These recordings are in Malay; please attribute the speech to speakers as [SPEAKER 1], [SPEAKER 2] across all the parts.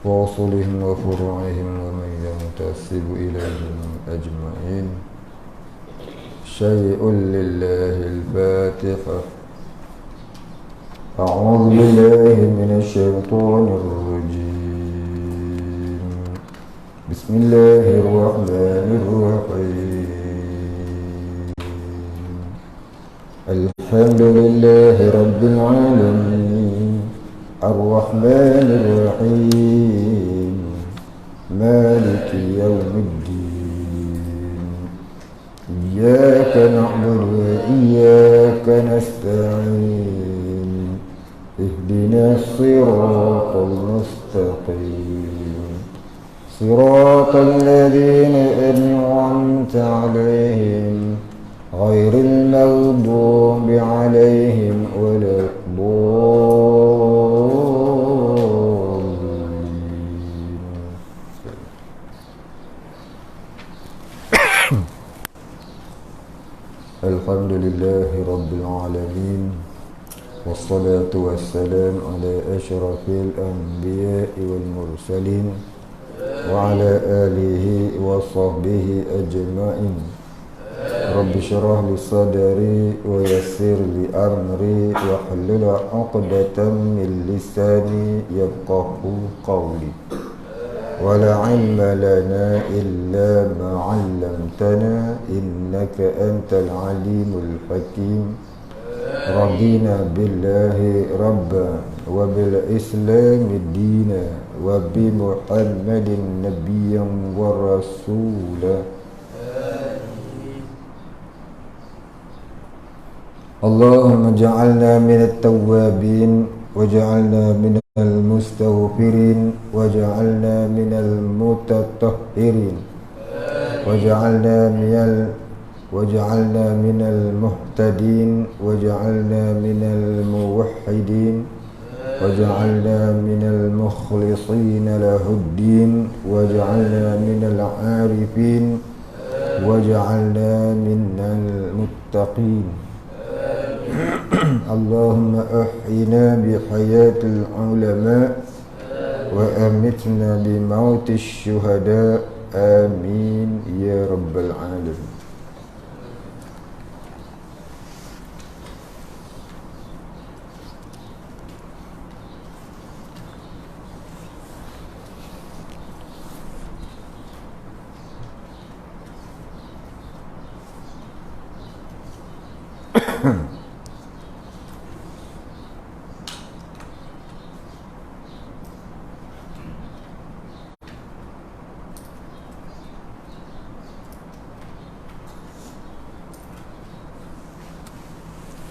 [SPEAKER 1] وأصولهم وفروعهم ومن ينتسب إليهم أجمعين. شيء لله الفاتحة. أعوذ بالله من الشيطان الرجيم. بسم الله الرحمن الرحيم. الحمد لله رب العالمين الرحمن الرحيم مالك يوم الدين. إياك نعبد وإياك نستعين. اهدنا الصراط المستقيم صراط الذين أنعمت عليهم غير المغضوب عليهم ولا الضالين. الحمد لله رب العالمين والصلاة والسلام على أشرف الأنبياء والمرسلين وعلى آله وصحبه أجمعين. رب اشرح لي صدري ويسر لي أمري واحلل عقدة من لساني يفقهوا قولي. ولا علم لنا إلا ما علمتنا إنك أنت العليم الحكيم. رضينا بالله ربا وبالإسلام دينا وبمحمد نبيا ورسولا. اللهم اجعلنا من التوابين واجعلنا من المستغفرين واجعلنا من المتطهرين واجعلنا من المهتدين واجعلنا من الموحدين واجعلنا من المخلصين له الدين واجعلنا من العارفين واجعلنا من المتقين. اللهم أحينا بحياة العلماء وأمتنا بموت الشهداء. آمين يا رب العالمين.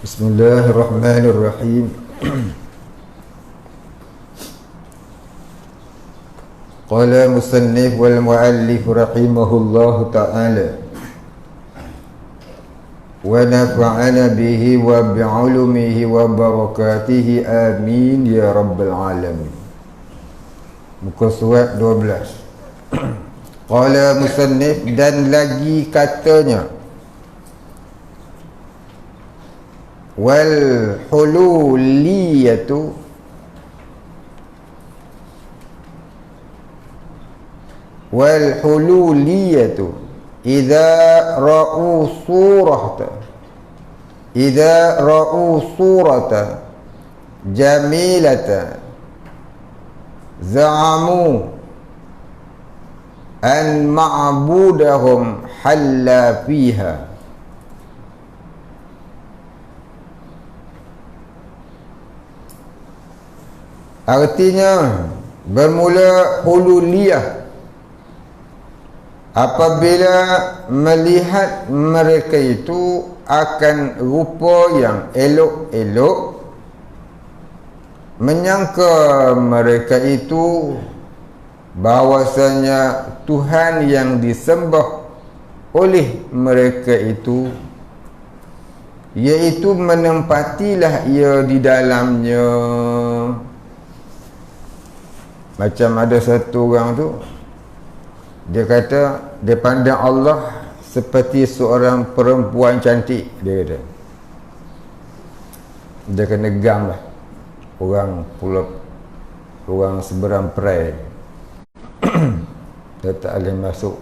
[SPEAKER 1] Bismillahirrahmanirrahim. Qala musannif wal muallif rahimahullahu ta'ala wa nafa'ana bihi wa bi'ulumihi wa barakatihi amin ya rabbal alamin. Muka surat 12. Qala musannif, dan lagi katanya, wal hululiyatu idza ra'u surata jamilata za'amu an ma'budahum halla fiha. Artinya bermula hululiyah apabila melihat mereka itu akan rupa yang elok-elok, menyangka mereka itu bahwasanya Tuhan yang disembah oleh mereka itu, iaitu menempatilah ia di dalamnya. Macam ada satu orang tu, dia kata dia pandang Allah seperti seorang perempuan cantik. Dia kata dia kena gam lah orang seberang perai. Dah tak boleh masuk,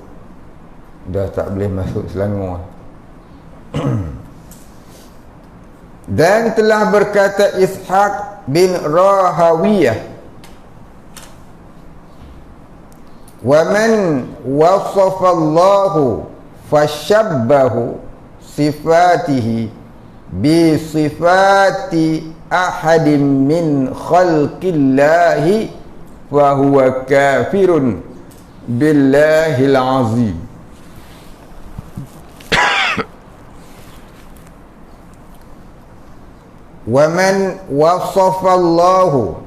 [SPEAKER 1] dah tak boleh masuk Selangor. Dan telah berkata Ishaq bin Rahawiyah, wa man wasafa Allahu fashabbahu sifatihi bi sifati ahadin min khalqillahi fa huwa kafirun billahil azim. Wa man wasafa Allahu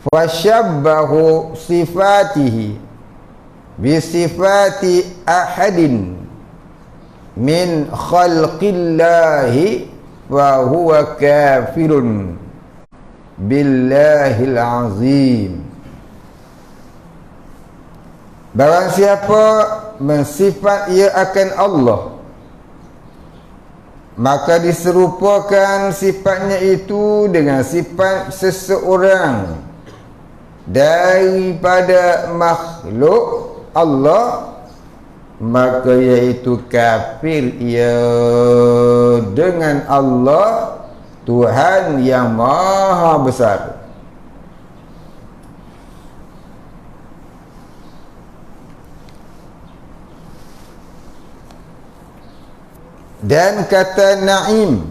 [SPEAKER 1] fashabbahu sifatihi bi sifati ahadin min khalqillahi fa huwa kafirun billahil azim. Barang siapa mensifat ia akan Allah, maka diserupakan sifatnya itu dengan sifat seseorang daripada makhluk Allah, maka iaitu kafir ia dengan Allah, Tuhan yang Maha Besar. Dan kata Naim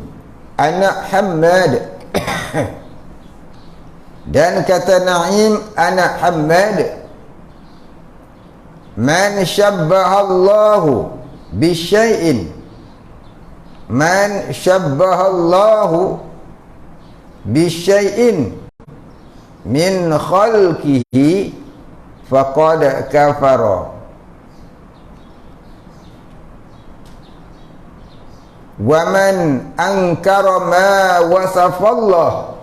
[SPEAKER 1] anak Hammad dan kata Naim anak Hammad, man syabbaha Allahu bisyai'in, man syabbaha Allahu bisyai'in min khalqihi faqad kafara. Wa man ankara ma wasafallah,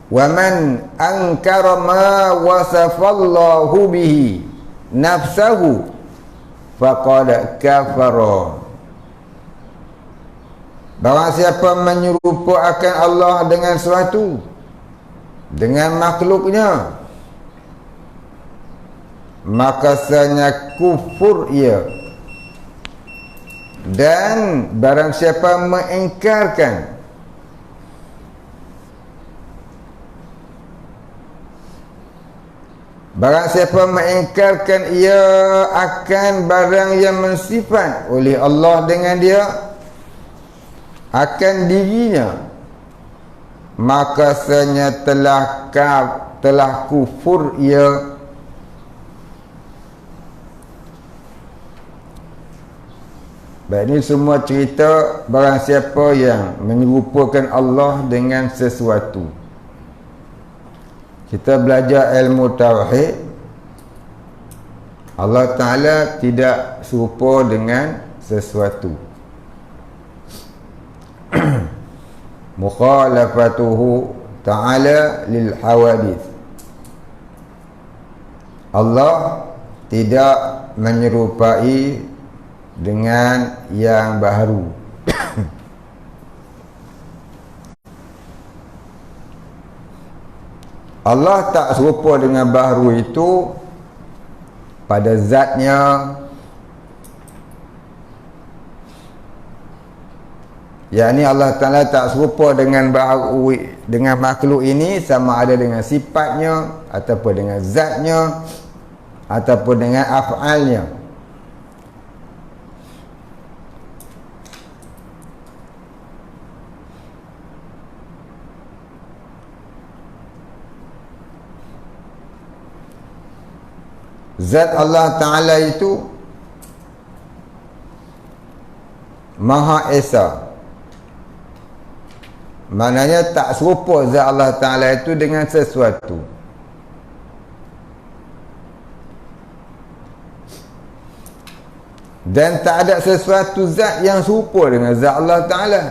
[SPEAKER 1] wa man ankara ma wasafallahu bihi nafsahu faqad kafara. Barang siapa menyerupakan Allah dengan sesuatu, dengan makhluknya, maka sesungguhnya kufur ia. Dan barang siapa mengingkarkan ia akan barang yang mensifat oleh Allah dengan dia, akan dirinya, maka sesungguhnya telah kufur ia. Baik, ini semua cerita barang siapa yang menyerupakan Allah dengan sesuatu. Kita belajar ilmu tauhid, Allah Ta'ala tidak serupa dengan sesuatu. Mukhalafatuhu Ta'ala lil hawadith. Allah tidak menyerupai dengan yang baharu. Allah tak serupa dengan baharu itu pada zatnya, yakni Allah Ta'ala tak serupa dengan baharu, dengan makhluk ini, sama ada dengan sifatnya ataupun dengan zatnya ataupun dengan af'alnya. Zat Allah Ta'ala itu Maha Esa. Maknanya tak serupa zat Allah Ta'ala itu dengan sesuatu. Dan tak ada sesuatu zat yang serupa dengan zat Allah Ta'ala.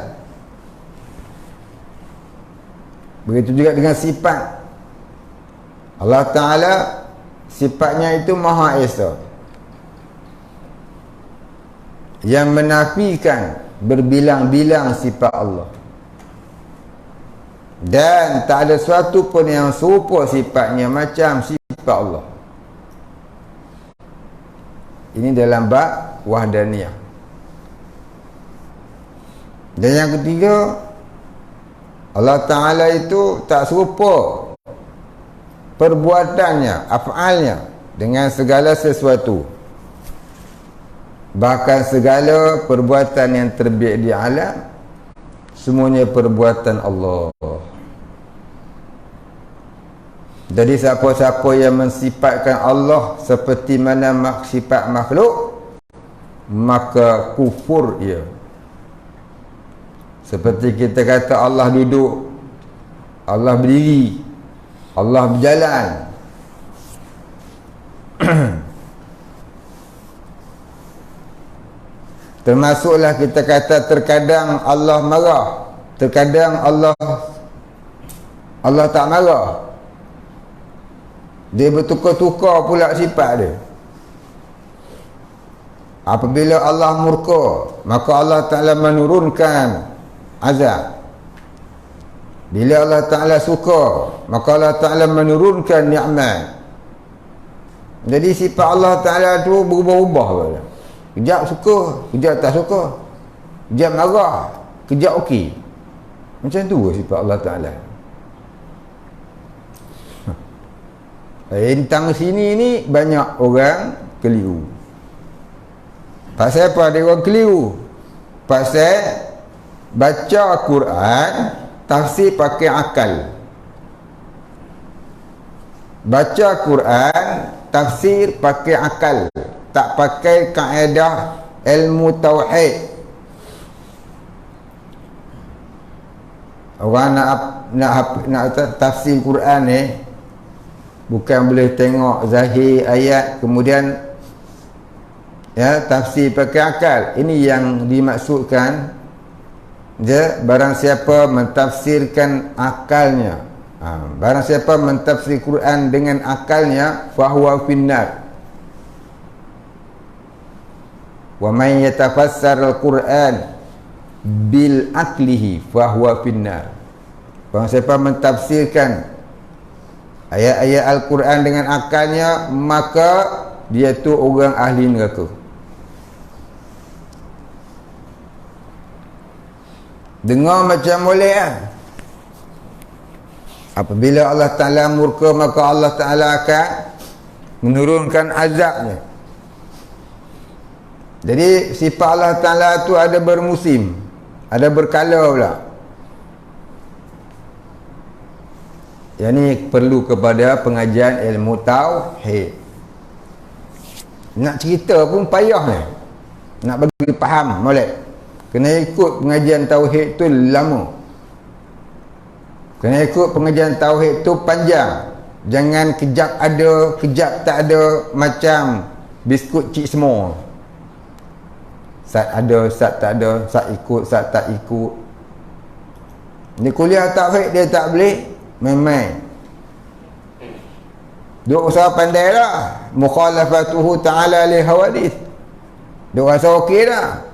[SPEAKER 1] Begitu juga dengan sifat Allah Ta'ala. Sifatnya itu Maha Esa, yang menafikan berbilang-bilang sifat Allah. Dan tak ada sesuatu pun yang serupa sifatnya macam sifat Allah. Ini dalam bab wahdaniyah. Dan yang ketiga, Allah Ta'ala itu tak serupa perbuatannya, af'alnya dengan segala sesuatu. Bahkan segala perbuatan yang terbiak di alam, semuanya perbuatan Allah. Jadi siapa-siapa yang mensifatkan Allah seperti mana sifat makhluk, maka kufur ia. Seperti kita kata Allah duduk, Allah berdiri, Allah berjalan. Termasuklah kita kata terkadang Allah marah, terkadang Allah tak marah. Dia bertukar-tukar pula sifat dia. Apabila Allah murka, maka Allah Ta'ala menurunkan azab. Bila Allah Ta'ala suka, maka Allah Ta'ala menurunkan nikmat. Jadi sifat Allah Ta'ala tu berubah-ubah. Kejap suka, kejap tak suka, kejap marah, kejap okey. Macam tu sifat Allah Ta'ala. Tentang sini ni banyak orang keliru. Pasal apa dia orang keliru? Pasal baca Quran tafsir pakai akal. Baca Quran tafsir pakai akal, tak pakai kaedah ilmu tauhid. Orang nak tafsir Quran ni bukan boleh tengok zahir ayat kemudian tafsir pakai akal. Ini yang dimaksudkan barang siapa mentafsirkan akalnya, barang siapa mentafsir Quran dengan akalnya, fahuwa finnar. Wa man yatafassar al-Quran bil aklihi fahuwa finnar. Barang siapa mentafsirkan ayat-ayat Al-Quran dengan akalnya, maka dia tu orang ahli neraka. Dengar macam boleh lah. Apabila Allah Ta'ala murka, maka Allah Ta'ala akan menurunkan azabnya. Jadi sifat Allah Ta'ala tu ada bermusim, ada berkala pula. Yang ni perlu kepada pengajian ilmu tauhid. Nak cerita pun payah ni, nak bagi faham molek. Kena ikut pengajian tauhid tu lama. Kena ikut pengajian tauhid tu panjang. Jangan kejap ada, kejap tak ada, macam biskut cik semua. Sat ada, sat tak ada, sat ikut, sat tak ikut. Ni kuliah tauhid dia tak boleh main-main. Dia usaha pandai lah. Mukhalafatuhu ta'ala li hawadith. Dia rasa okey dah.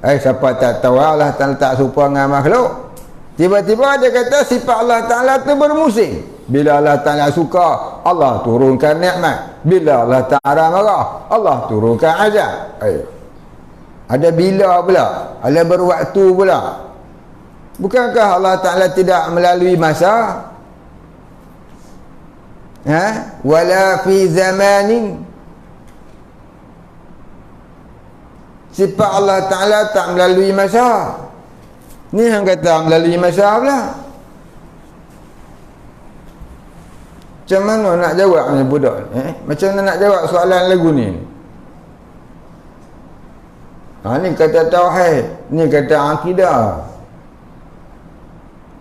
[SPEAKER 1] Siapa tak tahu Allah Ta'ala tak serupa dengan makhluk. Tiba-tiba dia kata sifat Allah Ta'ala tu bermusim. Bila Allah Ta'ala suka, Allah turunkan nikmat. Bila Allah Ta'ala marah, Allah turunkan azab. Ada bila pula, ada berwaktu pula. Bukankah Allah Ta'ala tidak melalui masa? Wala fi zamanin. Sifat Allah Ta'ala tak melalui masa. Ni yang kata melalui masa pula. Macam mana nak jawab ni budak? Macam mana nak jawab soalan lagu ni? Ni kata tauhid, ni kata akidah.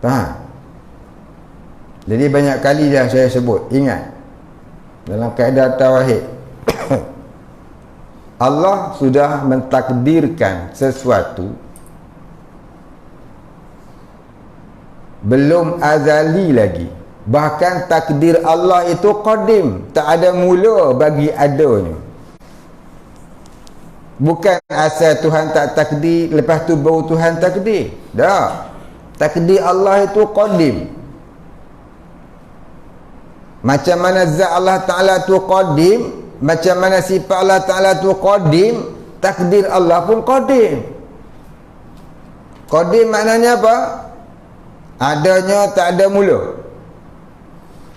[SPEAKER 1] Faham? Jadi banyak kali dah saya sebut, ingat dalam kaedah tauhid Allah sudah mentakdirkan sesuatu belum azali lagi. Bahkan takdir Allah itu qadim, tak ada mula bagi adanya. Bukan asal Tuhan tak takdir, lepas tu baru Tuhan takdir. Dah. Takdir Allah itu qadim. Macam mana zat Allah Ta'ala tu qadim, macam mana sifat Allah Ta'ala tu qadim, takdir Allah pun qadim. Qadim maknanya apa? Adanya tak ada mula.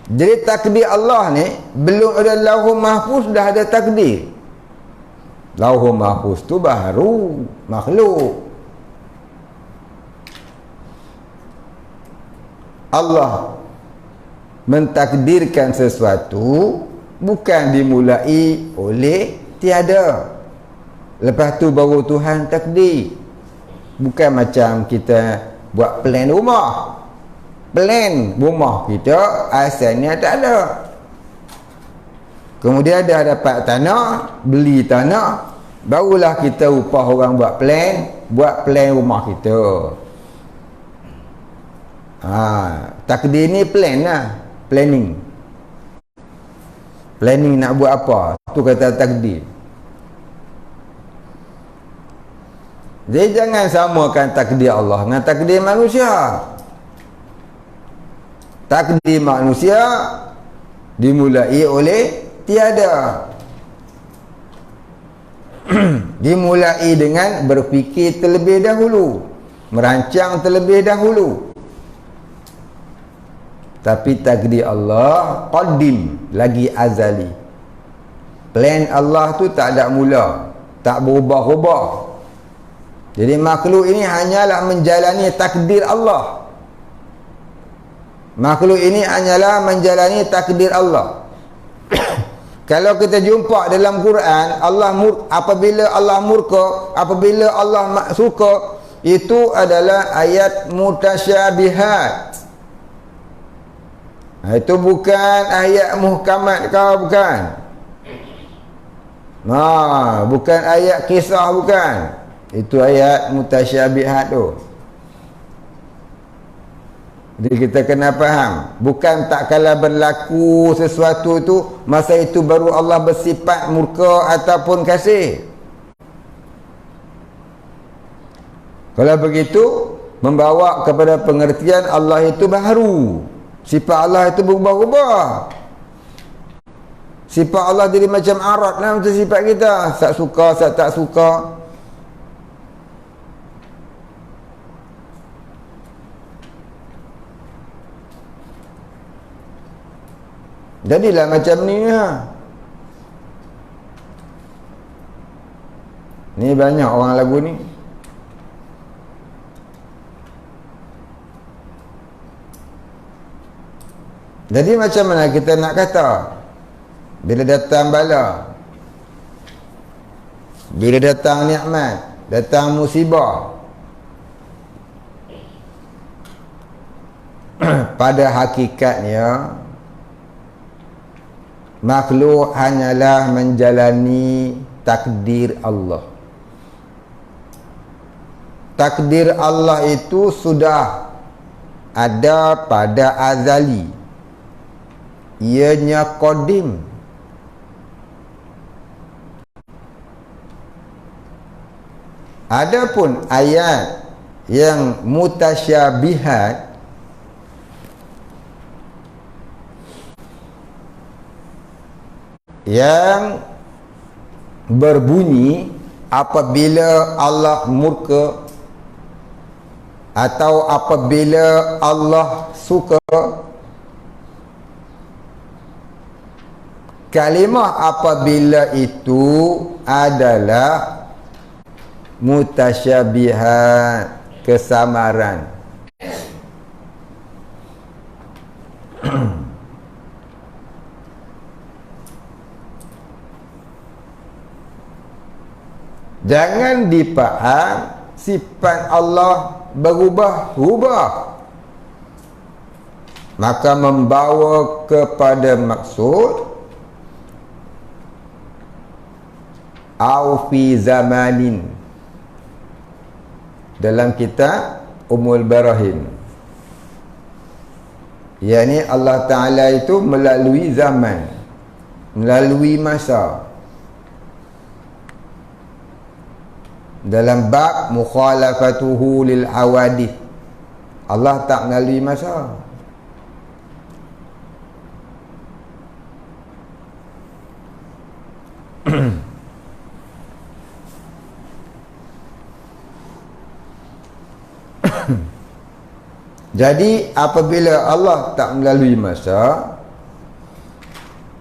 [SPEAKER 1] Jadi takdir Allah ni belum ada Lauhul Mahfuz dah ada takdir. Lauhul Mahfuz tu baru makhluk. Allah mentakdirkan sesuatu bukan dimulai oleh tiada. Lepas tu baru Tuhan takdir. Bukan macam kita buat plan rumah. Plan rumah kita asalnya tak ada. Kemudian dah dapat tanah, beli tanah, barulah kita upah orang buat plan rumah kita. Takdir ni plan lah. Planning nak buat apa, tu kata takdir. Jadi jangan samakan takdir Allah dengan takdir manusia. Takdir manusia dimulai oleh tiada. Dimulai dengan berfikir terlebih dahulu, merancang terlebih dahulu. Tapi takdir Allah qadim, lagi azali. Plan Allah tu tak ada mula, tak berubah-ubah. Jadi makhluk ini hanyalah menjalani takdir Allah. Makhluk ini hanyalah menjalani takdir Allah. Kalau kita jumpa dalam Quran, apabila Allah murka, apabila Allah suka, itu adalah ayat mutasyabihat. Itu bukan ayat muhkamat kau, bukan. Bukan ayat kisah, bukan. Itu ayat mutasyabihat tu. Jadi kita kena faham, bukan tak kala berlaku sesuatu tu masa itu baru Allah bersifat murka ataupun kasih. Kalau begitu membawa kepada pengertian Allah itu baharu. Sifat Allah itu berubah-ubah. Sifat Allah jadi macam arat lah, macam sifat kita. Sak suka, sak tak suka. Jadilah macam ni lah. Ni banyak orang lagu ni. Jadi macam mana kita nak kata bila datang bala, bila datang nikmat, datang musibah, pada hakikatnya makhluk hanyalah menjalani takdir Allah. Takdir Allah itu sudah ada pada azali. Ianya qadim. Adapun ayat yang mutasyabihat, yang berbunyi apabila Allah murka atau apabila Allah suka, kalimah apabila itu adalah mutasyabihat, kesamaran. Jangan dipaham sifat Allah berubah-ubah, maka membawa kepada maksud au fi zamanin. Dalam kitab Ummul Barahin, yakni Allah Ta'ala itu melalui zaman, melalui masa. Dalam bab mukhalafatuhu lil hawadith, Allah tak melalui masa. Jadi apabila Allah tak melalui masa,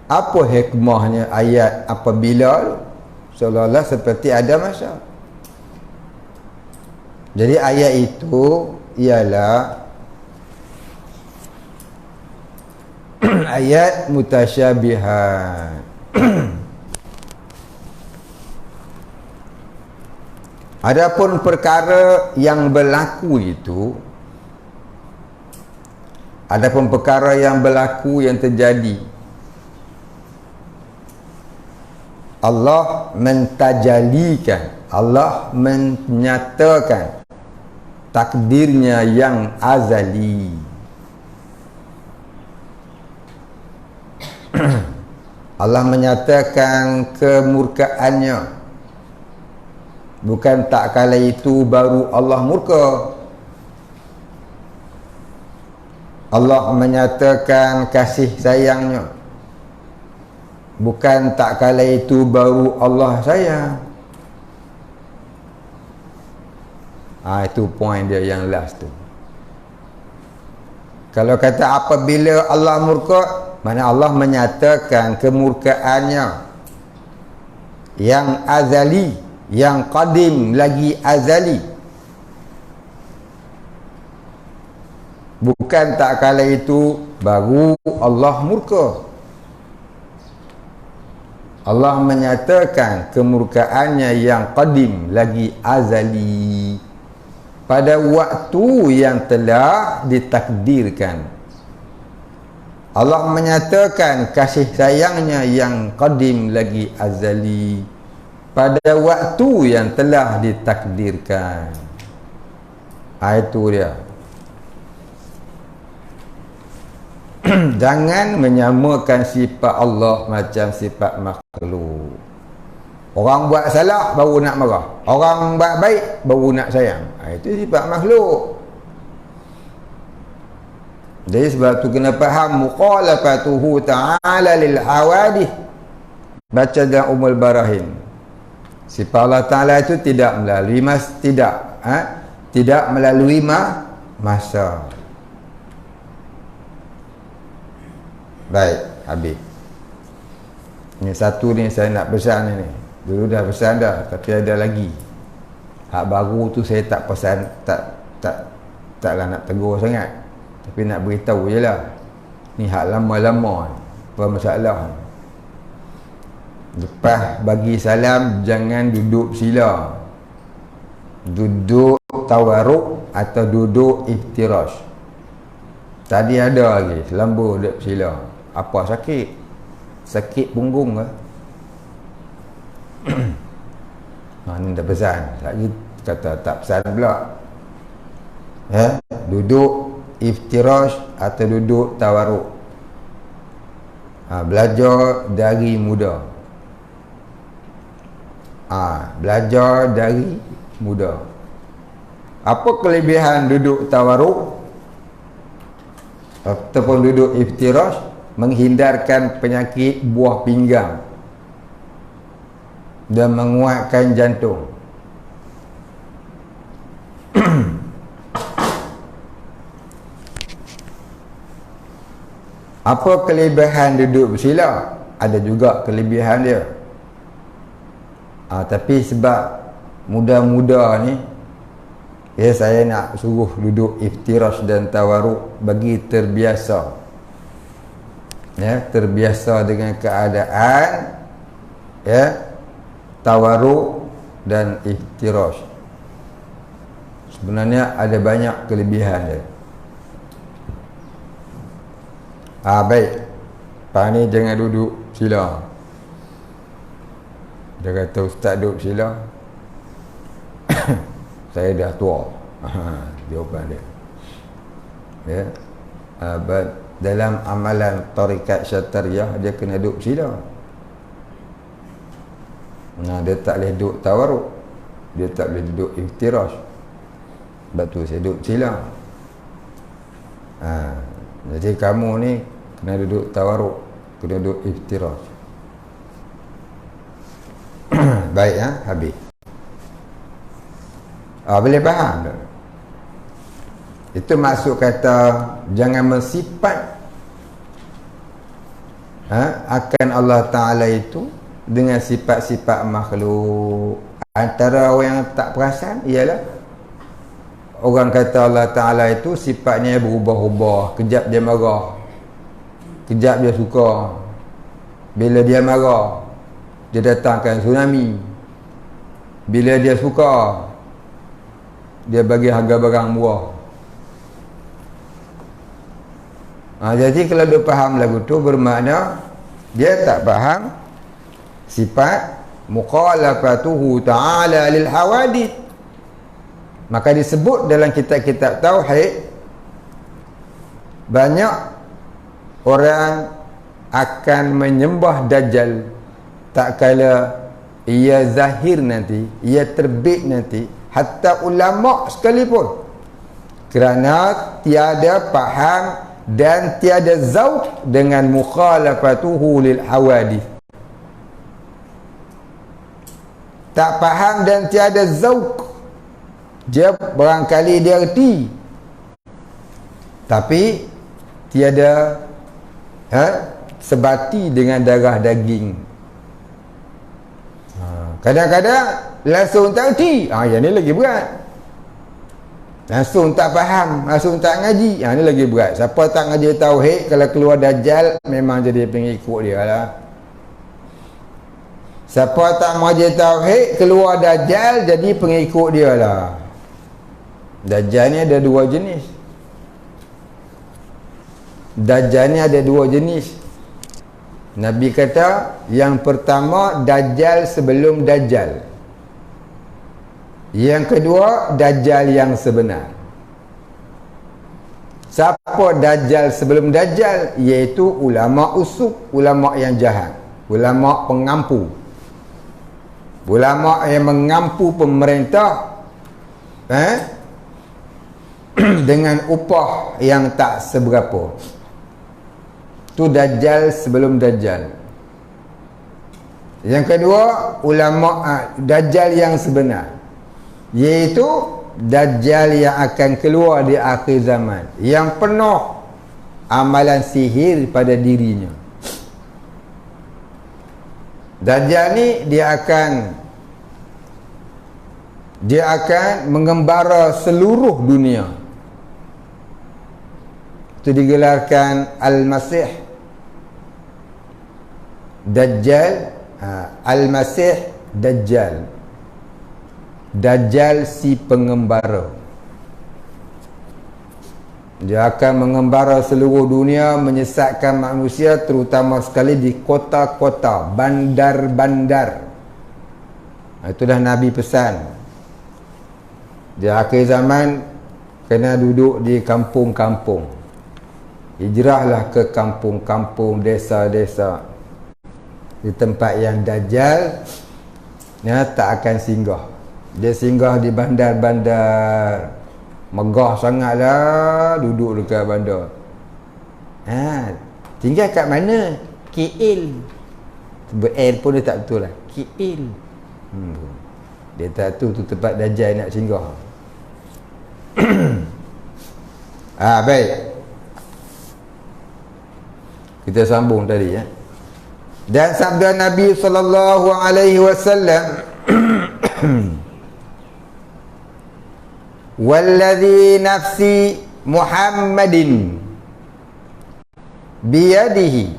[SPEAKER 1] apa hikmahnya ayat apabila seolah-olah seperti ada masa. Jadi ayat itu ialah ayat mutasyabihat. Adapun perkara yang berlaku itu, adapun perkara yang berlaku yang terjadi, Allah mentajalikan, Allah menyatakan takdirnya yang azali. Allah menyatakan kemurkaannya. Bukan tak kala itu baru Allah murka. Allah menyatakan kasih sayangnya. Bukan tak kala itu baru Allah sayang. Itu point dia yang last tu. Kalau kata apabila Allah murka, mana Allah menyatakan kemurkaannya yang azali, yang qadim lagi azali. Bukan tak kala itu baru Allah murka. Allah menyatakan kemurkaannya yang qadim lagi azali pada waktu yang telah ditakdirkan. Allah menyatakan kasih sayangnya yang qadim lagi azali pada waktu yang telah ditakdirkan. Itu dia. Jangan menyamakan sifat Allah macam sifat makhluk. Orang buat salah baru nak marah, orang buat baik baru nak sayang. Itu sifat makhluk. Jadi sebab tu kena faham mukhalafatuhu ta'ala lil hawadith. Baca dalam Ummul Barahin. Sifat Allah Ta'ala itu tidak melalui tidak melalui masa. Baik, habis. Ini satu ni saya nak pesan ni. Dulu dah pesan dah, tapi ada lagi. Hak baru tu saya tak pesan, taklah nak tegur sangat. Tapi nak beritahu je lah. Ni hak lama-lama ni. Apa masalah ni? Lepas bagi salam, jangan duduk sila. Duduk tawaruk atau duduk iftirash. Tadi ada lagi, selamba duduk sila. Apa sakit? Sakit punggung ke? Ni dah pesan. Lagi kata tak pesan pula. Duduk iftirash atau duduk tawaruk. Belajar dari muda. Belajar dari muda. Apa kelebihan duduk tawaruk ataupun duduk iftirash? Menghindarkan penyakit buah pinggang dan menguatkan jantung. Apa kelebihan duduk bersila? Ada juga kelebihan dia. Tapi sebab muda-muda ni, saya nak suruh duduk iftirash dan tawaruk bagi terbiasa. Terbiasa dengan keadaan tawaruk dan iftirash. Sebenarnya ada banyak kelebihan dia. Baik. Pak ni jangan duduk sila. Dia kata ustaz duduk sila. Saya dah tua. Jawapan dia. Dalam amalan tarikat syatariyah dia kena duduk sila. Dia tak boleh duduk tawaruk, dia tak boleh duduk iftirash. Sebab tu saya duduk sila. Jadi kamu ni kena duduk tawaruk, kena duduk iftirash. Baik, habis. Boleh faham tak? Itu maksud kata jangan mensifat akan Allah Ta'ala itu dengan sifat-sifat makhluk. Antara orang yang tak perasan ialah orang kata Allah Ta'ala itu sifatnya berubah-ubah. Kejap dia marah, kejap dia suka. Bila dia marah, dia datangkan tsunami. Bila dia suka, dia bagi harga barang murah. Jadi kalau dia faham lagu tu, bermakna dia tak faham sifat mukhalafatuhu ta'ala lil hawadith. Maka disebut dalam kitab-kitab tauhid, banyak orang akan menyembah Dajjal tak kala ia zahir nanti, ia terbit nanti, hatta ulama sekalipun, kerana tiada faham dan tiada zauq dengan mukhalafatuhu lil hawadith. Tak faham dan tiada zauq. Dia barangkali dia reti, tapi tiada sebati dengan darah daging. Kadang-kadang langsung tak reti, yang ni lagi berat. Langsung tak faham, langsung tak ngaji, ni lagi berat. Siapa tak ngaji tauhid, kalau keluar Dajjal memang jadi pengikut dia lah. Siapa tak ngaji tauhid, keluar Dajjal jadi pengikut dia lah. Dajjal ni ada dua jenis. Dajjal ni ada dua jenis. Nabi kata yang pertama Dajjal sebelum Dajjal. Yang kedua Dajjal yang sebenar. Siapa Dajjal sebelum Dajjal? Iaitu ulama usuk, ulama yang jahat, ulama pengampu, ulama yang mengampu pemerintah dengan upah yang tak seberapa. Tu Dajjal sebelum Dajjal. Yang kedua, ulama Dajjal yang sebenar, iaitu Dajjal yang akan keluar di akhir zaman, yang penuh amalan sihir pada dirinya. Dajjal ni dia akan mengembara seluruh dunia. Itu digelarkan Al-Masih Dajjal. Al-Masih Dajjal. Dajjal si pengembara. Dia akan mengembara seluruh dunia, menyesatkan manusia, terutama sekali di kota-kota, bandar-bandar. Itu dah Nabi pesan. Di akhir zaman kena duduk di kampung-kampung. Hijrahlah ke kampung-kampung, desa-desa, di tempat yang Dajjal tak akan singgah. Dia singgah di bandar-bandar. Megah sangatlah duduk dekat bandar. Tinggal kat mana? KL. Ber-L pun dia tak betul lah. KL. Dia tak tahu tu tempat Dajjal nak singgah. Baik. Kita sambung tadi Dan sabda Nabi sallallahu alaihi wasallam, "Walladhi nafsi Muhammadin biyadihi,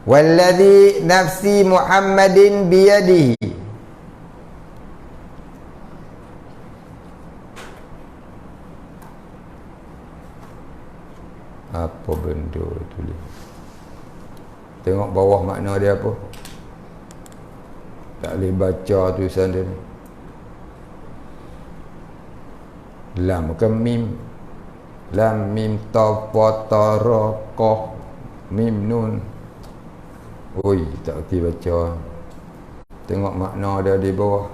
[SPEAKER 1] walladhi nafsi Muhammadin biyadihi." Apa benda tulis? Tengok bawah makna dia apa. Tak boleh baca tulisan dia ni. Lam ke mim? Lam mim ta fa ta ra qaf mim nun. Oi, tak erti baca. Tengok makna dia di bawah.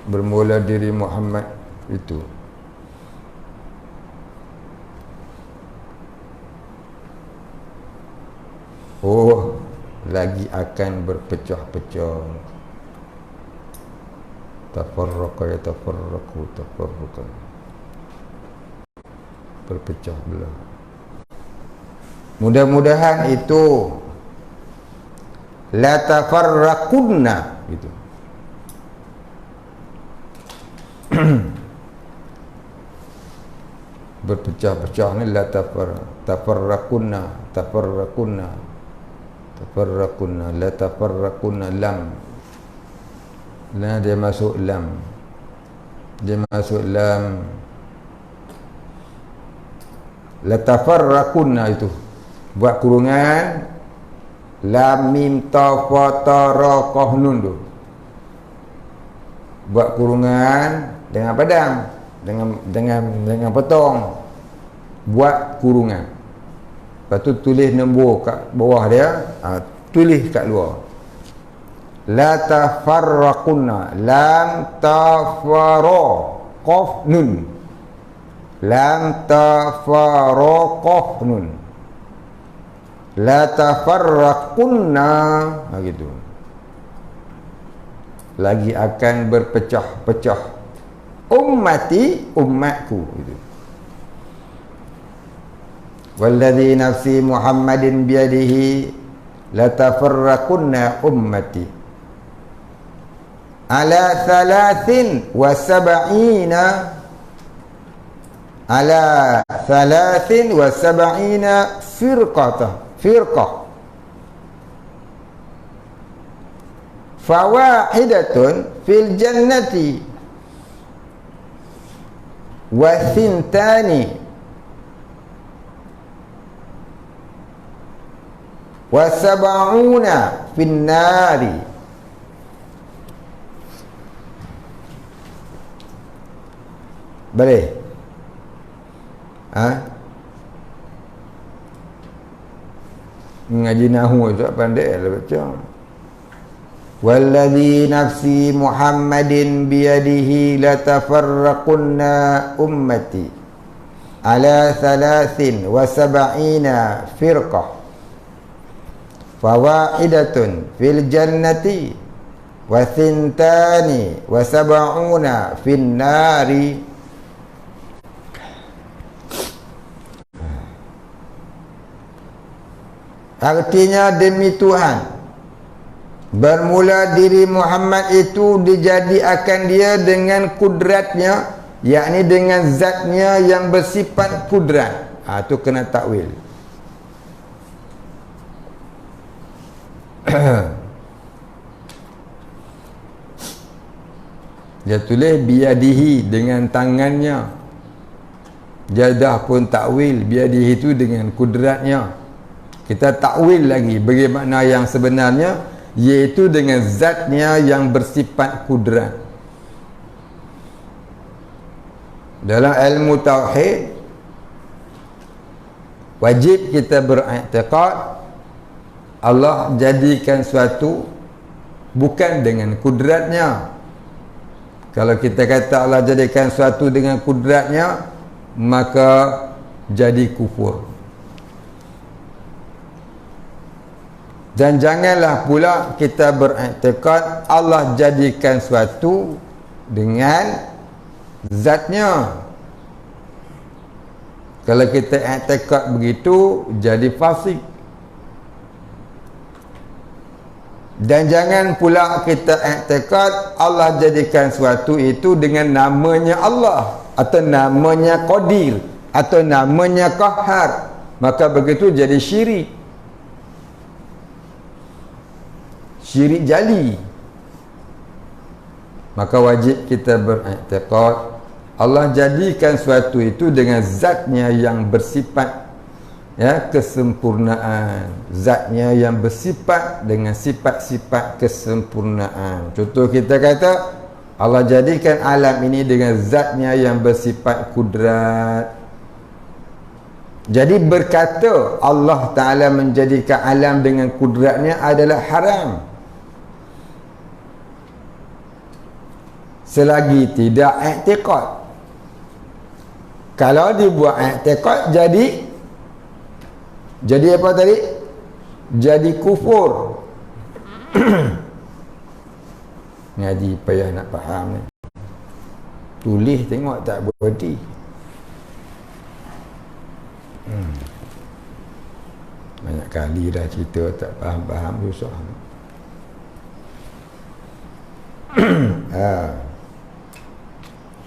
[SPEAKER 1] Bermula diri Muhammad itu. Oh, lagi akan berpecah-pecah. Tafarraqa yatafarraqu tafarruqan, berpecah belah. Mudah-mudahan itu la tafarraqunna gitu. Berpecah-pecah ni la tafarraqunna la tafarraqunna lam. Nah, dia masuk lam. La tafarraqunna itu buat kurungan lam mim ta fa ta ra qaf nun tu. Buat kurungan dengan padang, dengan potong. Buat kurungan. Lepas tu tulis nombor kat bawah dia, tulis kat luar. La tafarraqunna lam tafara qaf nun. Lam tafara qaf nun. La tafarraqunna, gitu. Lagi akan berpecah-pecah ummati, umatku gitu. Walladhi nafsi Muhammadin biyadihi la tafarraqunna ummati ala 73 firqah fawahidatun fil jannati wa thintani wa sab'una fin nari. Boleh? Ngaji nahwu tak pandai lah baca. Walladhi nafsi Muhammadin biyadihi la tafarraqunna ummati ala 73 firqah fawahidatun fil jannati wa thintani wa sab'una fin nari. Artinya demi Tuhan, bermula diri Muhammad itu dijadikan dia dengan kudratnya, yakni dengan zatnya yang bersifat kudrat. Itu kena takwil. Dia tulis biyadihi, dengan tangannya. Dia dah pun takwil biyadihi itu dengan kudratnya. Kita takwil lagi bagi makna yang sebenarnya, iaitu dengan zatnya yang bersifat kudrat. Dalam ilmu tauhid wajib kita beriktikad Allah jadikan suatu bukan dengan kudratnya. Kalau kita kata Allah jadikan suatu dengan kudratnya, maka jadi kufur. Dan janganlah pula kita beriktikad Allah jadikan suatu dengan zatnya. Kalau kita iktikad begitu, jadi fasik. Dan jangan pula kita iktikad Allah jadikan suatu itu dengan namanya Allah, atau namanya Qadir, atau namanya Qahhar. Maka begitu jadi syirik. Syirik jali. Maka wajib kita beriktikad Allah jadikan suatu itu dengan zatnya yang bersifat kesempurnaan, zatnya yang bersifat dengan sifat-sifat kesempurnaan. Contoh kita kata Allah jadikan alam ini dengan zatnya yang bersifat kudrat. Jadi berkata Allah Ta'ala menjadikan alam dengan kudratnya adalah haram, selagi tidak i'tiqad. Kalau dibuat i'tiqad, jadi apa tadi? jadi kufur. Ngaji payah nak faham ni. Tulis tengok tak berhenti. Banyak kali dah cerita tak faham-faham susah.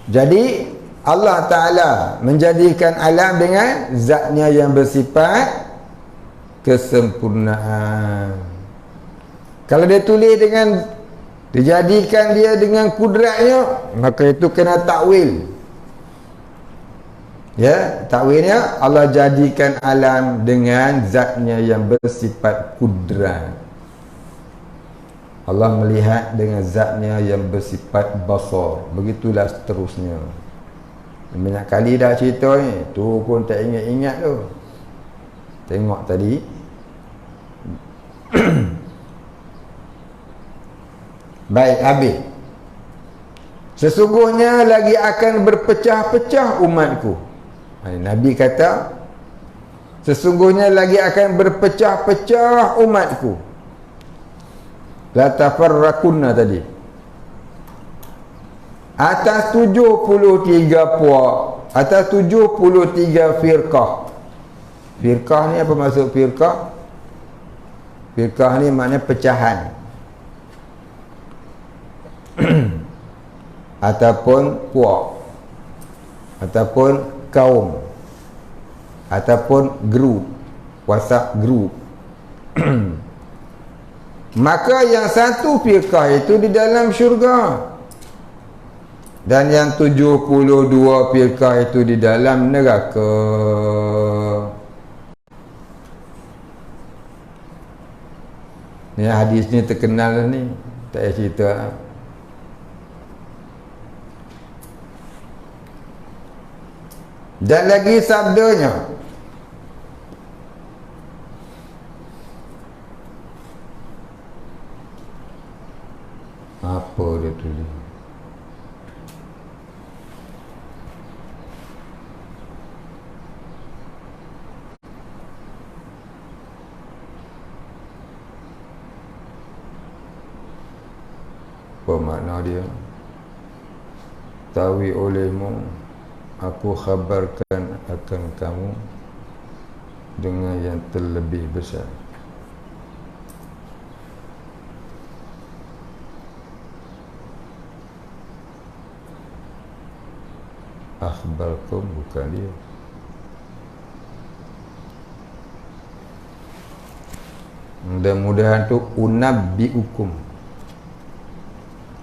[SPEAKER 1] Jadi Allah Ta'ala menjadikan alam dengan zatnya yang bersifat kesempurnaan. Kalau dia tulis dengan, dijadikan dia dengan kudratnya, maka itu kena takwil. Ya, takwilnya Allah jadikan alam dengan zatnya yang bersifat kudrat. Allah melihat dengan zatnya yang bersifat basar. Begitulah seterusnya. Banyak kali dah cerita ni, tu pun tak ingat-ingat tu. Tengok tadi. Baik, habis. Sesungguhnya lagi akan berpecah-pecah umatku. Nabi kata, sesungguhnya lagi akan berpecah-pecah umatku. La tafarraqunna tadi. Atas 73 puak, atas 73 firqah. Firqah ni apa maksud firqah? Firqah ni maknanya pecahan. Ataupun puak, ataupun kaum, ataupun grup, WhatsApp grup. Maka yang satu firqah itu di dalam syurga, dan yang 72 firqah itu di dalam neraka. Ni hadis ni terkenal ni, tak payah cerita. Dan lagi sabdanya, apa dia tulis? Apa makna dia? Tawi olehmu, aku khabarkan akan kamu dengan yang terlebih besar. Akhbarkum bukan dia. Mudah-mudahan tu unabbiukum.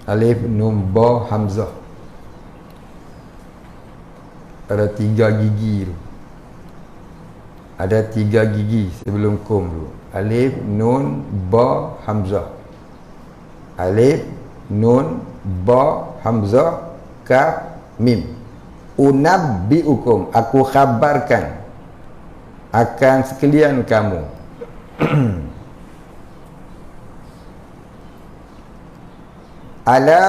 [SPEAKER 1] Alif nun ba hamzah. Ada 3 gigi tu. Ada 3 gigi sebelum kum tu. Alif nun ba hamzah. Alif nun ba hamzah kaf mim. Unabbiukum, aku khabarkan akan sekalian kamu. Ala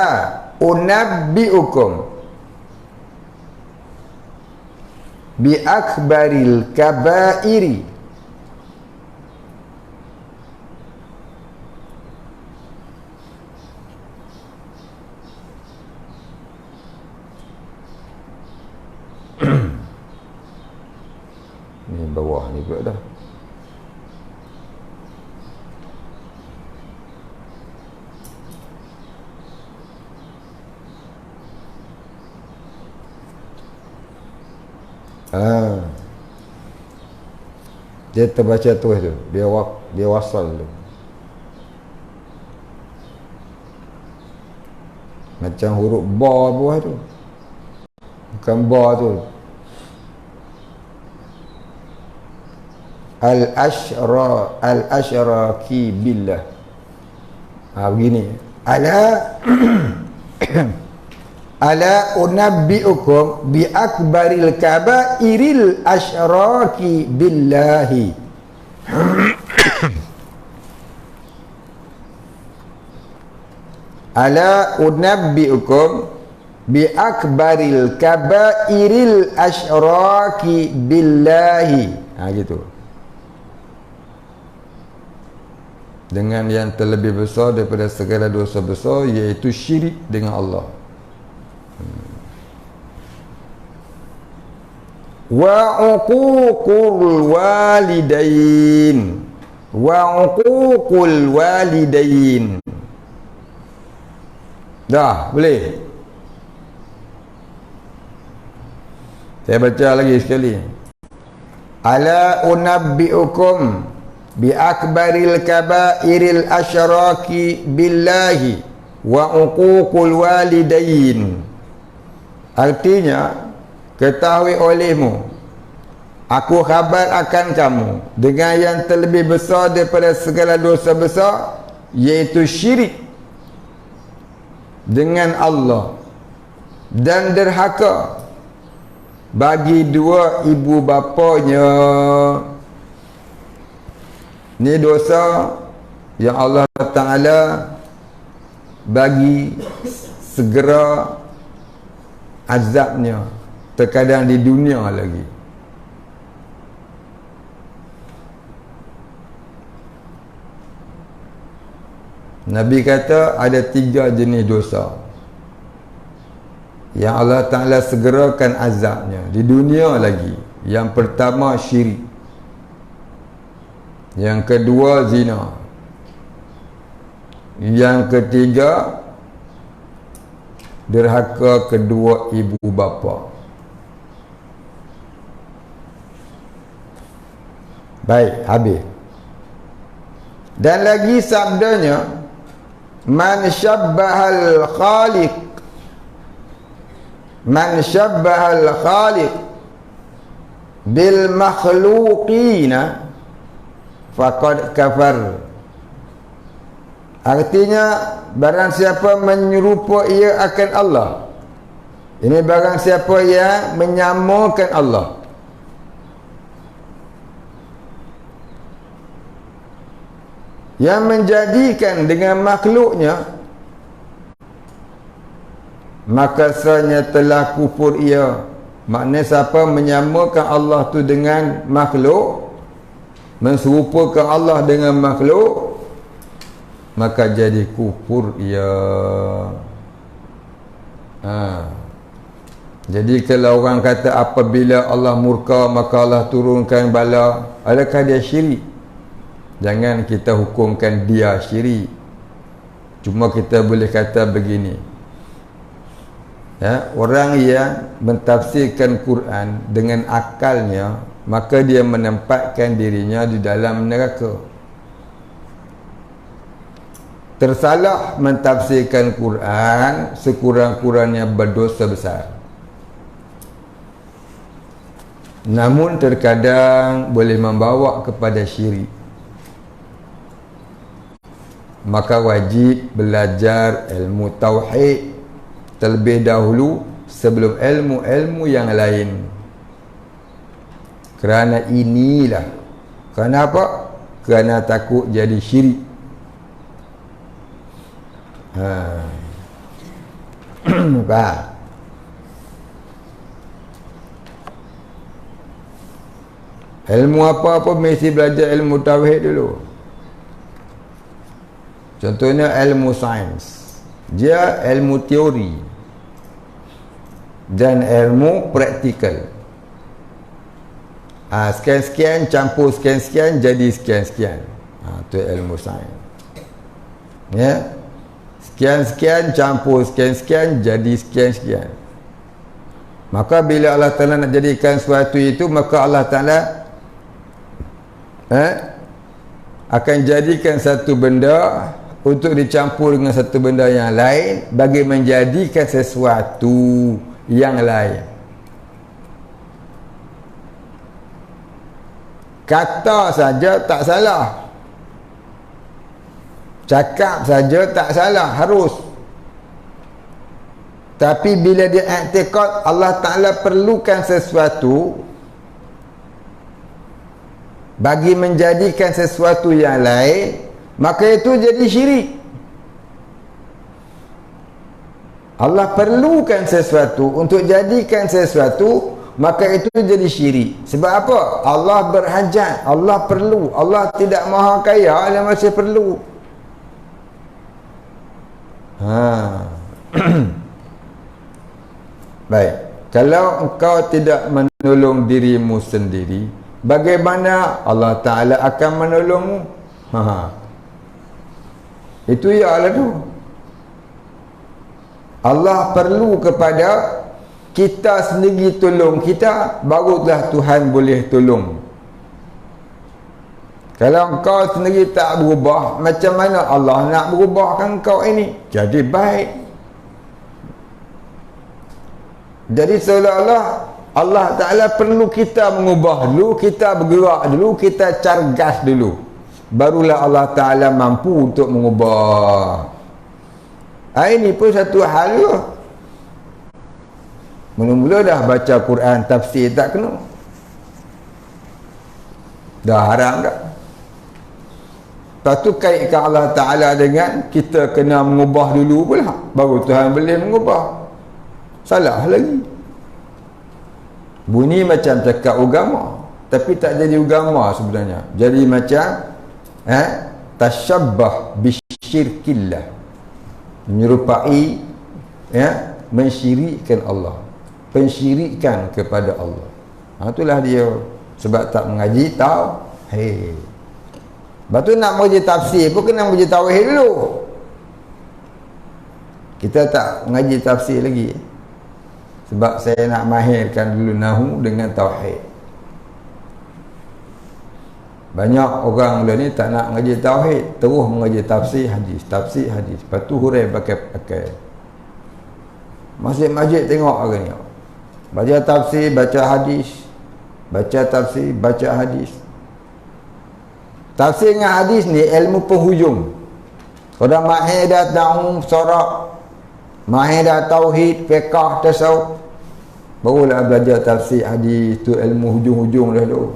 [SPEAKER 1] unabbiukum bi akbaril kabairi. Ni bawah ni pula dah. Dia terbaca terus tu. Dia wasal tu. Macam huruf ba bawah tu. Bukan ba tu. Al-ashraki billah. Begini. Ala unabbiukum bi akbaril kabairil ashraki billahi. Ala unabbiukum bi akbaril kabairil ashraki billahi. Gitu. dengan yang terlebih besar daripada segala dosa besar, iaitu syirik dengan Allah. Wa uququl walidain, wa uququl walidain. Dah, boleh? Saya baca lagi sekali. Ala unabbiukum bi akbaril kabairil asyraki billahi wa uququl walidain. Artinya, ketahui olehmu, aku khabar akan kamu dengan yang terlebih besar daripada segala dosa besar, iaitu syirik dengan Allah dan derhaka bagi dua ibu bapanya. Ni dosa yang Allah Ta'ala bagi segera azabnya, terkadang di dunia lagi. Nabi kata ada 3 jenis dosa yang Allah Ta'ala segerakan azabnya di dunia lagi. Yang pertama syirik, yang kedua zina, yang ketiga derhaka kedua ibu bapa. Baik, habis. Dan lagi sabdanya, man syabbahal khaliq, man syabbahal khaliq bil makhluqina faqad kafar. Artinya, barang siapa menyerupa ia akan Allah, ini barang siapa yang menyamakan Allah, yang menjadikan dengan makhluknya, maka sesungguhnya telah kufur ia. Maknanya siapa menyamakan Allah tu dengan makhluk, menserupakan Allah dengan makhluk, maka jadi kufur ia. Jadi kalau orang kata apabila Allah murka maka Allah turunkan bala, adakah dia syirik? Jangan kita hukumkan dia syirik. Cuma kita boleh kata begini, ya, orang yang mentafsirkan Quran dengan akalnya, maka dia menempatkan dirinya di dalam neraka. Tersalah mentafsirkan Quran, sekurang-kurangnya berdosa besar. Namun terkadang boleh membawa kepada syirik. Maka wajib belajar ilmu tauhid terlebih dahulu sebelum ilmu-ilmu yang lain. Kerana inilah, kerana apa? Kerana takut jadi syirik. Faham? Ilmu apa-apa mesti belajar ilmu tauhid dulu. Contohnya ilmu sains, dia ilmu teori dan ilmu praktikal. Sekian-sekian campur sekian-sekian jadi sekian-sekian. Itu ilmu sains. Ya, sekian-sekian campur sekian-sekian jadi sekian-sekian. Maka bila Allah Ta'ala nak jadikan sesuatu itu, maka Allah Ta'ala akan jadikan satu benda untuk dicampur dengan satu benda yang lain bagi menjadikan sesuatu yang lain. Kata saja tak salah, cakap saja tak salah, harus. Tapi bila dia i'tiqad Allah Ta'ala perlukan sesuatu bagi menjadikan sesuatu yang lain, maka itu jadi syirik. Allah perlukan sesuatu untuk jadikan sesuatu maka itu jadi syirik. Sebab apa? Allah berhajat, Allah perlu, Allah tidak maha kaya, dia masih perlu. Baik, kalau engkau tidak menolong dirimu sendiri, bagaimana Allah Ta'ala akan menolongmu? Itu ialah tu. Allah perlu kepada kita sendiri tolong kita, barulah Tuhan boleh tolong. Kalau engkau sendiri tak berubah, macam mana Allah nak berubahkan engkau ini jadi baik? Jadi seolah-olah Allah Ta'ala perlu kita mengubah dulu, kita bergerak dulu, kita cergas dulu, barulah Allah Ta'ala mampu untuk mengubah. Ini pun satu hal juga. Mula-mula dah baca Quran tafsir tak kena, dah haram dah. Lepas tu kaitkan Allah Ta'ala dengan kita kena mengubah dulu pula, baru Tuhan boleh mengubah. Salah lagi. Bunyi macam cakap agama, tapi tak jadi agama sebenarnya. Jadi macam tasyabbah bisyirkillah, menyerupai mensyirikkan Allah, pensyirikan kepada Allah. Itulah dia. Sebab tak mengaji tauhid. Lepas tu nak mengaji tafsir pun kena mengaji tauhid dulu. Kita tak mengaji tafsir lagi, sebab saya nak mahirkan dulu nahu dengan tauhid. Banyak orang mula ni tak nak mengaji tauhid, terus mengaji tafsir hadis, tafsir hadis. Lepas tu hurai pakai masjid-masjid tengok orang ni, baca tafsir, baca hadis, baca tafsir, baca hadis. Tafsir dengan hadis ni ilmu penghujung. Orang mahir dah nahu, sorak, mahir dah tauhid, fiqh, tasawuf, barulah belajar tafsir hadis. Tu ilmu hujung-hujung dah tu.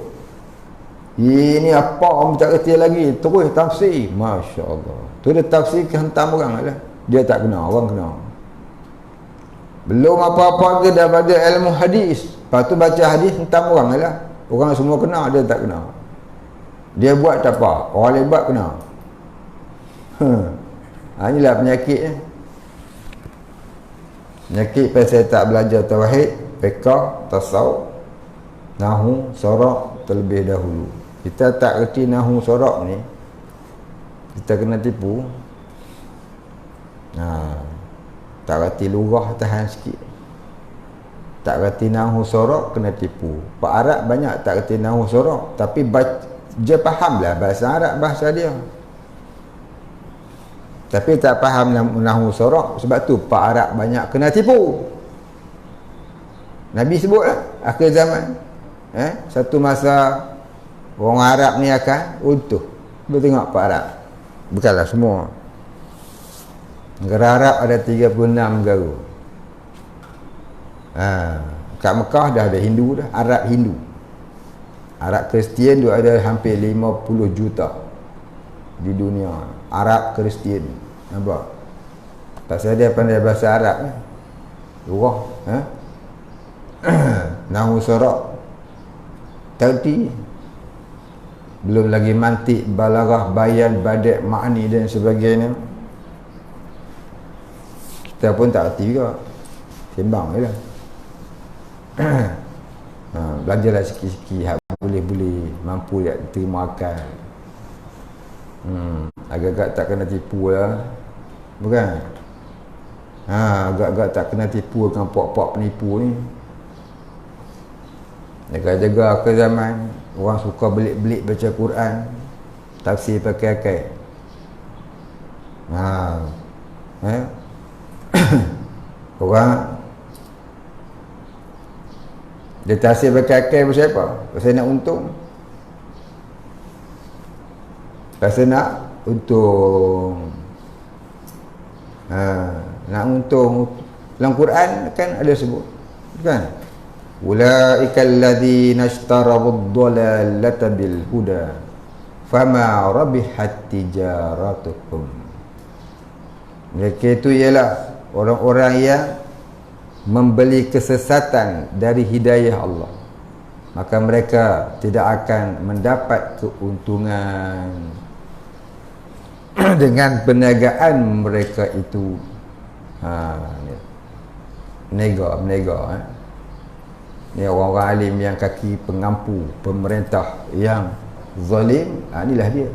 [SPEAKER 1] Ini apa orang tak kerti lagi, terus tafsir. Masya Allah. Tu dia tafsir ke hentam orang lah. Dia tak kena, orang kena. Belum apa-apa ke dah baca ilmu hadis, lepas tu baca hadis hentam orang lah. Orang semua kena, dia tak kena. Dia buat tak apa, orang lain buat kena. Inilah penyakit. Penyakit pasal tak belajar tauhid, fiqh, tasawuf, nahu, sorak terlebih dahulu. Kita tak reti nahu sorak ni, kita kena tipu. Tak reti lurah, tahan sikit. Tak reti nahu sorak, kena tipu. Pak Arab banyak tak reti nahu sorak, tapi dia fahamlah bahasa Arab, bahasa dia, tapi tak faham nahu sorak. Sebab tu Pak Arab banyak kena tipu. Nabi sebut lah, akhir zaman satu masa orang Arab ni akan runtuh. Cuba tengok Pak Arab, bukanlah semua. Negara Arab ada 36 negara. Kat Mekah dah ada Hindu dah, Arab Hindu. Arab Kristian tu ada hampir 50 juta di dunia. Arab Kristian, nampak? Pasal dia pandai bahasa Arab ni, lurah, nahu sorak, terti, belum lagi mantik, balaghah, bayan, badik, ma'ni dan sebagainya. Kita pun tak erti juga, sembang je lah. Belajarlah sikit-sikit, boleh-boleh mampu tak terima akan. Agak-agak tak kena tipu lah, bukan? Agak-agak tak kena tipu dengan pok-pok penipu ni. Jaga-jaga ke zaman orang suka belik-belik baca Quran, tafsir pakai-pakai. Orang dia tafsir pakai-pakai pasal apa? Pasal nak untung. Pasal nak untung. Nak untung. Dalam Quran kan ada sebut, kan? Ulaikal ladzina ishtaraw ad-dhalalata bil huda fama rabihat tijaratuhum. Mereka itu ialah orang-orang yang membeli kesesatan dari hidayah Allah, maka mereka tidak akan mendapat keuntungan dengan perniagaan mereka itu. Menega. Ni orang-orang alim yang kaki pengampu pemerintah yang zalim, inilah dia.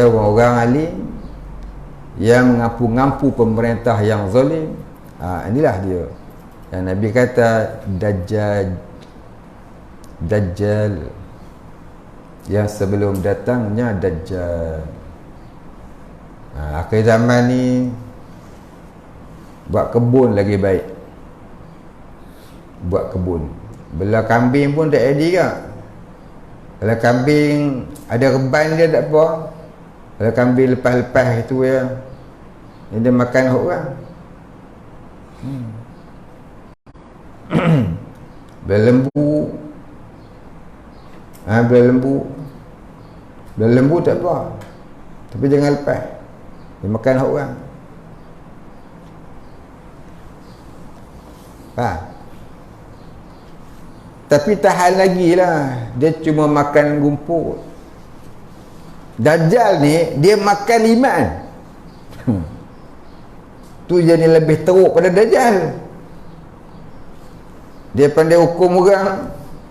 [SPEAKER 1] Orang-orang alim yang mengampu-ngampu pemerintah yang zalim, inilah dia yang Nabi kata Dajjal yang sebelum datangnya Dajjal. Akhir zaman ni buat kebun lagi baik. Buat kebun, belah kambing pun tak jadi ke. Kalau kambing ada reban dia tak apa. Kalau kambing lepas-lepas itu ya, dia makan orang. Belah lembu, belah lembu tak apa, tapi jangan lepas, dia makan orang. Tapi tahan lagi lah, dia cuma makan rumput. Dajjal ni dia makan iman. Tu jadi lebih teruk pada Dajjal. Dia pandai hukum orang.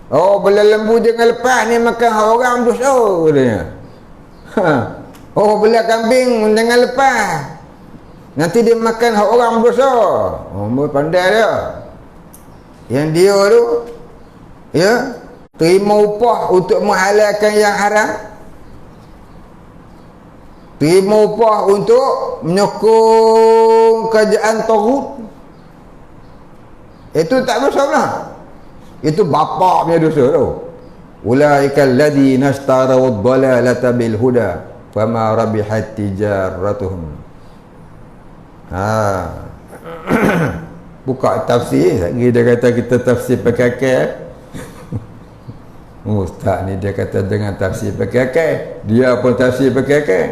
[SPEAKER 1] Oh, belah lembu jangan lepas, ni makan orang dosa katanya. Oh, belah kambing jangan lepas, nanti dia makan orang dosa. Oh, pandai dia. Yang dia tu terima upah untuk menghalalkan yang haram, terima upah untuk menyokong kerajaan taghut. Itu tak bersalah, itu bapa punya dosa tu. Ulaikal ladzina ishtaraw ad-dalalata bil huda fama rabihat tijaratuhum. Buka tafsir, dia kata kita tafsir pakai akal. Ustaz ni dia kata dengan tafsir pakai akal, dia pun tafsir pakai akal.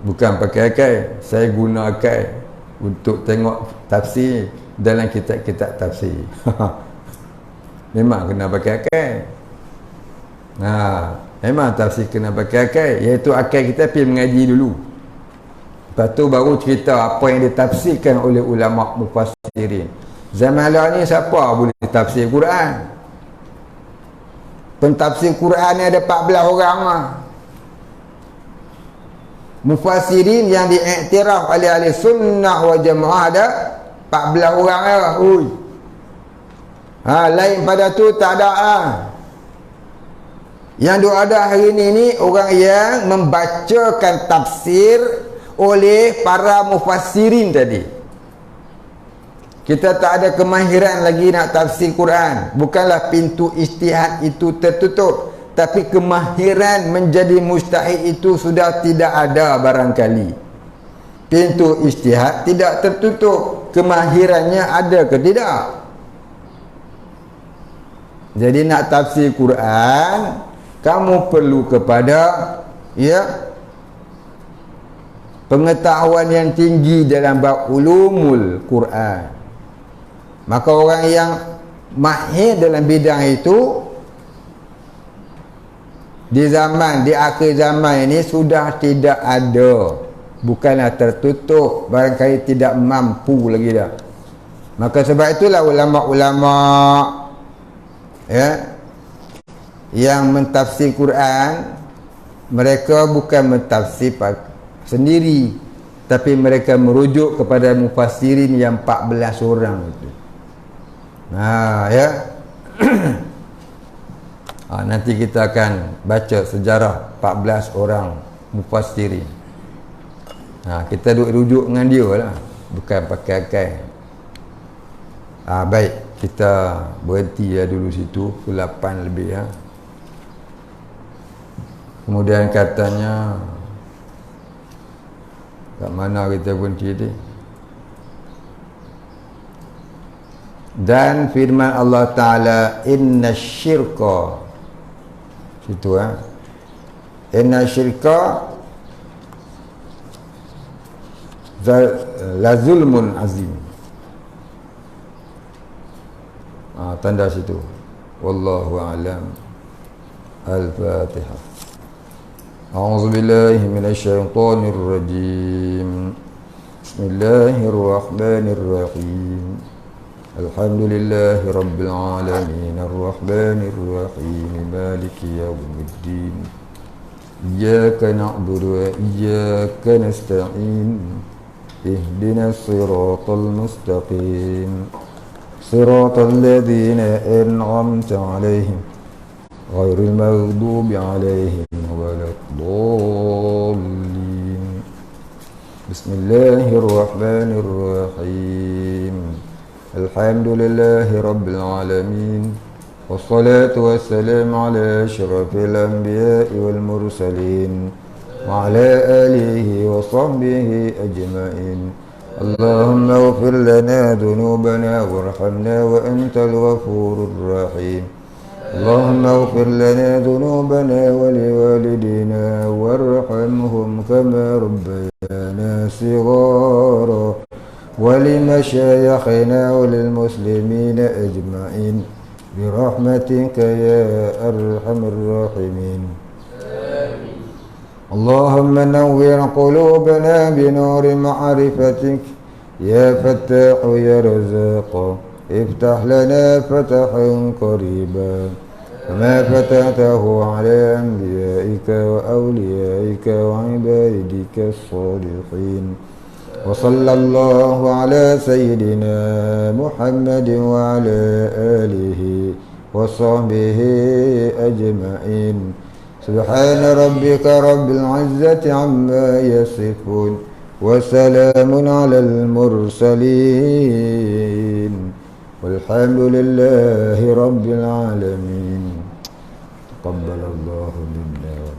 [SPEAKER 1] Bukan pakai akal, saya guna akal untuk tengok tafsir dalam kitab-kitab tafsir. Memang kena pakai akal. Memang tafsir kena pakai akal, iaitu akal kita pergi mengaji dulu. Lepas tu baru cerita apa yang ditafsirkan oleh ulama mufassirin. Zaman lah ni siapa boleh tafsir Quran? Pentafsir Quran ni ada 14 orang lah. Mufassirin yang diiktiraf oleh ahli sunnah wal jamaah ada 14 orang lah. Lain pada tu tak ada Yang ada hari ni orang yang membacakan tafsir oleh para mufassirin tadi. Kita tak ada kemahiran lagi nak tafsir Quran. Bukanlah pintu ijtihad itu tertutup, tapi kemahiran menjadi mustahil itu sudah tidak ada barangkali. Pintu ijtihad tidak tertutup, kemahirannya ada ke tidak? Jadi nak tafsir Quran, kamu perlu kepada pengetahuan yang tinggi dalam bab ulumul Quran. Maka orang yang mahir dalam bidang itu di akhir zaman ini sudah tidak ada. Bukanlah tertutup, barangkali tidak mampu lagi dah. Maka sebab itulah ulama-ulama yang mentafsir Quran, mereka bukan mentafsir sendiri, tapi mereka merujuk kepada mufassirin yang 14 orang itu. Nanti kita akan baca sejarah 14 orang mufassirin. Kita rujuk dengan dia lah, bukan pakai akal. Baik, kita berhenti dulu situ, pukul 8 lebih. Kemudian katanya, kat mana kita berhenti ni? Dan firman Allah Ta'ala, inna syirka, situ inna syirka la zulmun azim. Tanda situ. Wallahu a'lam. Al-Fatihah. A'udzu billahi minasy syaithanir rajim. Bismillahirrahmanirrahim. Alhamdulillahi rabbil alamin arrahmanir rahim maliki yaumiddin. Iyyaka na'budu wa iyyaka nasta'in. Ihdinas siratal mustaqim. Siratal ladzina an'amta 'alaihim ghairil maghdubi 'alaihim waladdallin. Bismillahirrahmanirrahim. Alhamdulillahi rabbil alamin. Wassalatu wassalamu ala asyrafil anbiya'i wal mursalin wa ala alihi wa sahbihi ajma'in. Allahumma ighfir lana dhunubana warhamna wa antal ghafurur rahim. Allahumma ighfir lana dhunubana wa liwalidina warhamhum kama rabbayana shighara wa limashayikhina wa lilmuslimina ajma'in birahmatika ya arhamar rahimin. Allahumma nawwir qulubana binuri ma'rifatik ya fattahu ya razzaq. Iftah lana fatahan qariba kama fatahtahu ala anbiya'ika wa awliya'ika wa ibadika as-salihin. Wa sallallahu ala sayyidina Muhammadin wa ala alihi wa sahbihi ajma'in. Subhana rabbika rabbil izzati amma yasifun wa salamun alal mursalin walhamdulillahi rabbil alamin. Taqabbalallahu minna wa